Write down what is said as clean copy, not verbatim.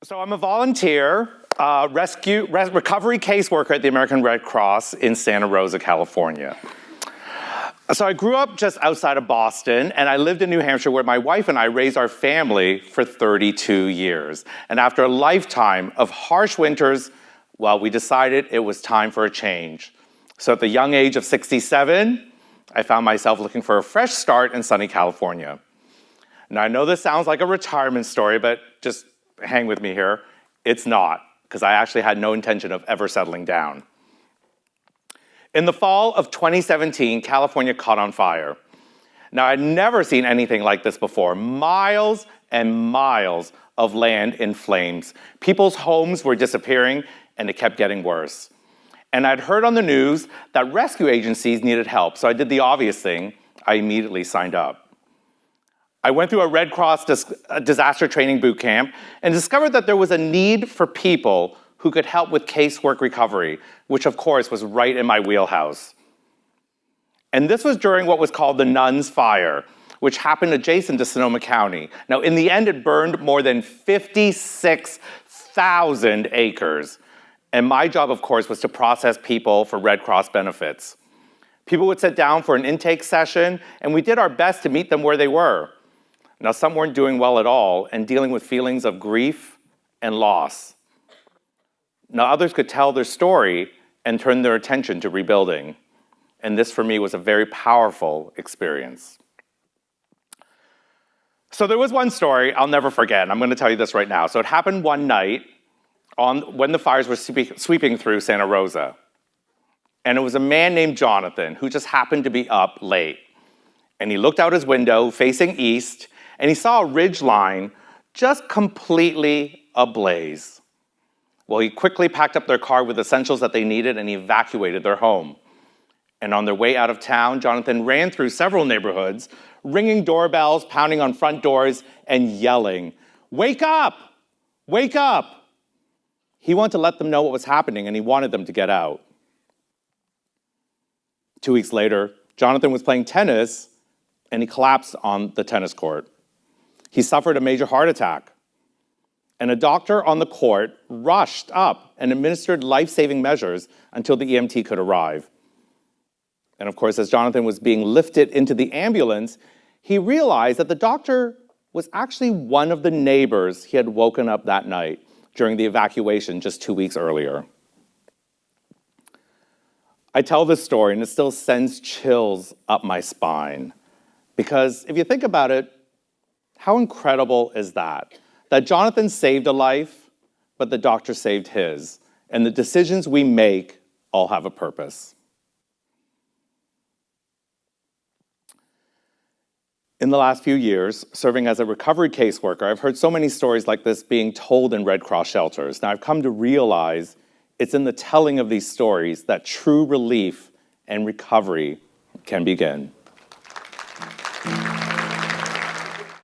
So I'm a volunteer, recovery caseworker at the American Red Cross in Santa Rosa, California. So I grew up just outside of Boston, and I lived in New Hampshire where my wife and I raised our family for 32 years. And after a lifetime of harsh winters, well, we decided it was time for a change. So at the young age of 67, I found myself looking for a fresh start in sunny California. Now, I know this sounds like a retirement story, but just hang with me here. It's not, because I actually had no intention of ever settling down. In the fall of 2017, California caught on fire. Now, I'd never seen anything like this before. Miles and miles of land in flames. People's homes were disappearing, and it kept getting worse. And I'd heard on the news that rescue agencies needed help, so I did the obvious thing. I immediately signed up. I went through a Red Cross disaster training boot camp and discovered that there was a need for people who could help with casework recovery, which of course was right in my wheelhouse. And this was during what was called the Nuns Fire, which happened adjacent to Sonoma County. Now, in the end, it burned more than 56,000 acres. And my job, of course, was to process people for Red Cross benefits. People would sit down for an intake session, and we did our best to meet them where they were. Now, some weren't doing well at all and dealing with feelings of grief and loss. Now, others could tell their story and turn their attention to rebuilding. And this, for me, was a very powerful experience. So there was one story I'll never forget, and I'm going to tell you this right now. So it happened one night when the fires were sweeping through Santa Rosa. And it was a man named Jonathan who just happened to be up late. And he looked out his window facing east, and he saw a ridge line just completely ablaze. Well, he quickly packed up their car with essentials that they needed and he evacuated their home. And on their way out of town, Jonathan ran through several neighborhoods, ringing doorbells, pounding on front doors, and yelling, "Wake up! Wake up!" He wanted to let them know what was happening, and he wanted them to get out. 2 weeks later, Jonathan was playing tennis, and he collapsed on the tennis court. He suffered a major heart attack. And a doctor on the court rushed up and administered life-saving measures until the EMT could arrive. And of course, as Jonathan was being lifted into the ambulance, he realized that the doctor was actually one of the neighbors he had woken up that night during the evacuation just 2 weeks earlier. I tell this story and it still sends chills up my spine. Because if you think about it, how incredible is that? That Jonathan saved a life, but the doctor saved his. And the decisions we make all have a purpose. In the last few years, serving as a recovery caseworker, I've heard so many stories like this being told in Red Cross shelters. Now, I've come to realize it's in the telling of these stories that true relief and recovery can begin.